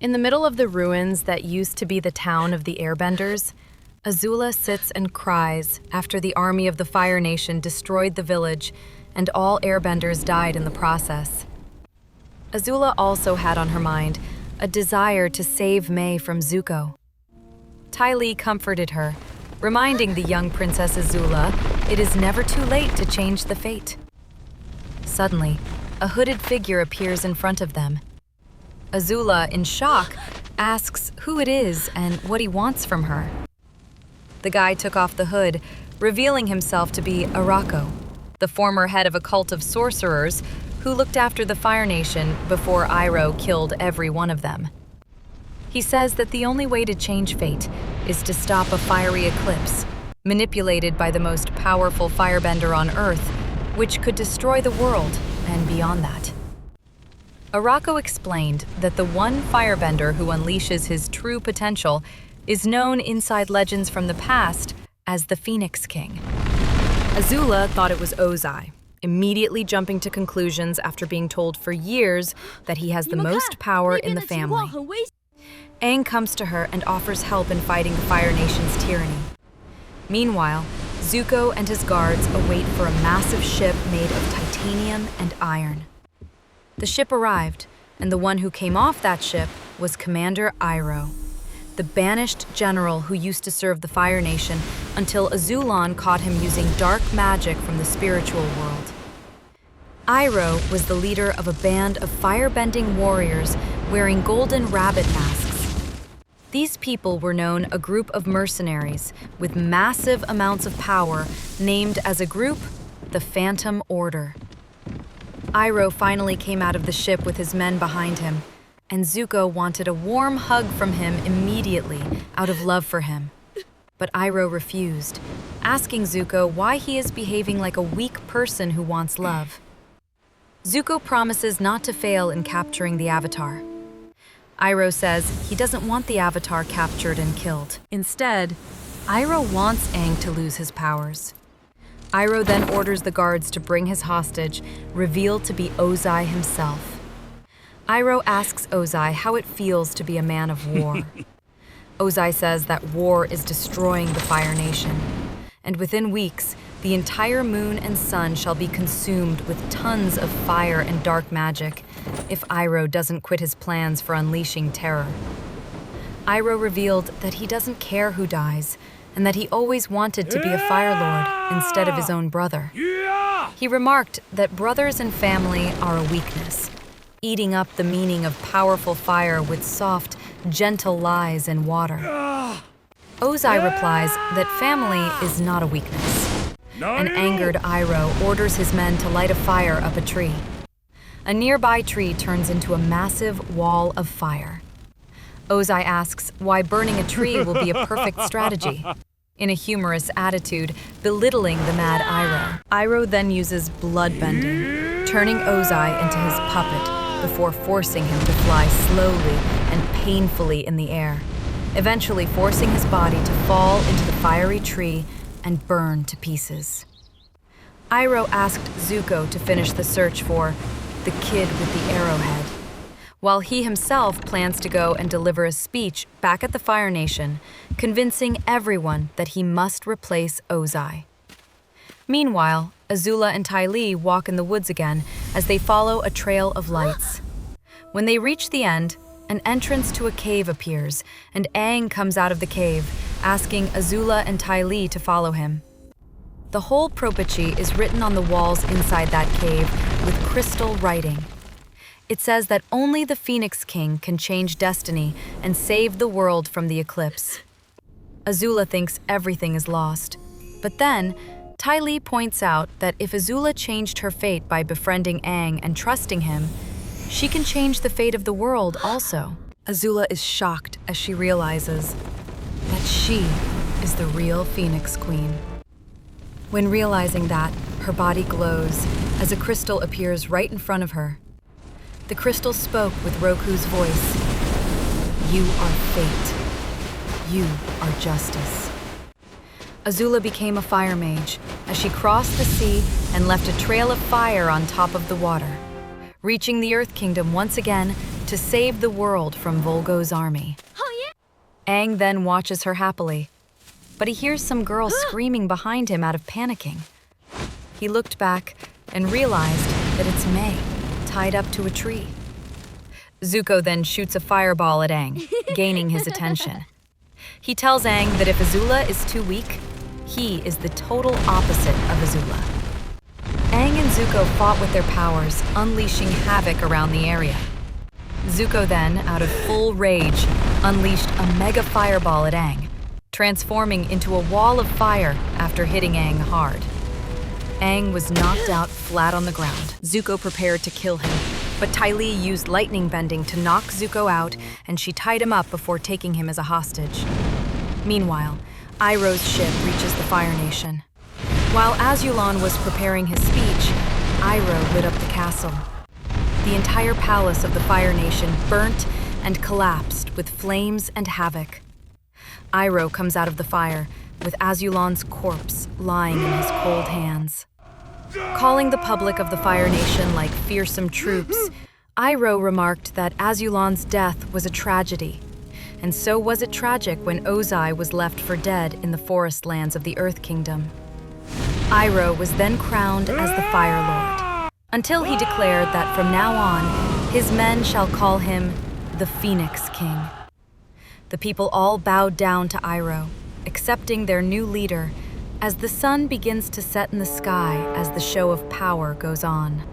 In the middle of the ruins that used to be the town of the Airbenders, Azula sits and cries after the army of the Fire Nation destroyed the village and all Airbenders died in the process. Azula also had on her mind a desire to save May from Zuko. Ty Lee comforted her, reminding the young Princess Azula it is never too late to change the fate. Suddenly, a hooded figure appears in front of them. Azula, in shock, asks who it is and what he wants from her. The guy took off the hood, revealing himself to be Arako, the former head of a cult of sorcerers who looked after the Fire Nation before Iroh killed every one of them. He says that the only way to change fate is to stop a fiery eclipse, manipulated by the most powerful firebender on Earth, which could destroy the world and beyond that. Arako explained that the one firebender who unleashes his true potential is known inside legends from the past as the Phoenix King. Azula thought it was Ozai, immediately jumping to conclusions after being told for years that he has the most power in the family. Aang comes to her and offers help in fighting the Fire Nation's tyranny. Meanwhile, Zuko and his guards await for a massive ship made of titanium and iron. The ship arrived, and the one who came off that ship was Commander Iroh, the banished general who used to serve the Fire Nation until Azulon caught him using dark magic from the spiritual world. Iroh was the leader of a band of firebending warriors wearing golden rabbit masks. These people were known a group of mercenaries with massive amounts of power, named as a group the Phantom Order. Iroh finally came out of the ship with his men behind him, and Zuko wanted a warm hug from him immediately out of love for him. But Iroh refused, asking Zuko why he is behaving like a weak person who wants love. Zuko promises not to fail in capturing the Avatar. Iroh says he doesn't want the Avatar captured and killed. Instead, Iroh wants Aang to lose his powers. Iroh then orders the guards to bring his hostage, revealed to be Ozai himself. Iroh asks Ozai how it feels to be a man of war. Ozai says that war is destroying the Fire Nation, and within weeks, the entire moon and sun shall be consumed with tons of fire and dark magic if Iroh doesn't quit his plans for unleashing terror. Iroh revealed that he doesn't care who dies, and that he always wanted to be a Fire Lord instead of his own brother. He remarked that brothers and family are a weakness, eating up the meaning of powerful fire with soft, gentle lies and water. Ozai replies that family is not a weakness. An angered Iroh orders his men to light a fire up a tree. A nearby tree turns into a massive wall of fire. Ozai asks why burning a tree will be a perfect strategy, in a humorous attitude, belittling the mad Iroh. Iroh then uses bloodbending, turning Ozai into his puppet before forcing him to fly slowly and painfully in the air, eventually forcing his body to fall into the fiery tree and burn to pieces. Iroh asked Zuko to finish the search for the kid with the arrowhead, while he himself plans to go and deliver a speech back at the Fire Nation, convincing everyone that he must replace Ozai. Meanwhile, Azula and Ty Lee walk in the woods again as they follow a trail of lights. When they reach the end, an entrance to a cave appears, and Aang comes out of the cave, asking Azula and Ty Lee to follow him. The whole prophecy is written on the walls inside that cave with crystal writing. It says that only the Phoenix King can change destiny and save the world from the eclipse. Azula thinks everything is lost. But then, Ty Lee points out that if Azula changed her fate by befriending Aang and trusting him, she can change the fate of the world also. Azula is shocked as she realizes that she is the real Phoenix Queen. When realizing that, her body glows as a crystal appears right in front of her. The crystal spoke with Roku's voice. You are fate. You are justice. Azula became a fire mage as she crossed the sea and left a trail of fire on top of the water, reaching the Earth Kingdom once again to save the world from Volgo's army. Aang then watches her happily, but he hears some girls screaming behind him out of panicking. He looked back and realized that it's May, tied up to a tree. Zuko then shoots a fireball at Aang, gaining his attention. He tells Aang that if Azula is too weak, he is the total opposite of Azula. Aang and Zuko fought with their powers, unleashing havoc around the area. Zuko then, out of full rage, unleashed a mega fireball at Aang, transforming into a wall of fire after hitting Aang hard. Aang was knocked out flat on the ground. Zuko prepared to kill him, but Ty Lee used lightning bending to knock Zuko out, and she tied him up before taking him as a hostage. Meanwhile, Iroh's ship reaches the Fire Nation. While Azulon was preparing his speech, Iroh lit up the castle. The entire palace of the Fire Nation burnt and collapsed with flames and havoc. Iroh comes out of the fire, with Azulon's corpse lying in his cold hands. Calling the public of the Fire Nation like fearsome troops, Iroh remarked that Azulon's death was a tragedy, and so was it tragic when Ozai was left for dead in the forest lands of the Earth Kingdom. Iroh was then crowned as the Fire Lord, until he declared that from now on, his men shall call him the Phoenix King. The people all bowed down to Iroh, accepting their new leader, as the sun begins to set in the sky as the show of power goes on.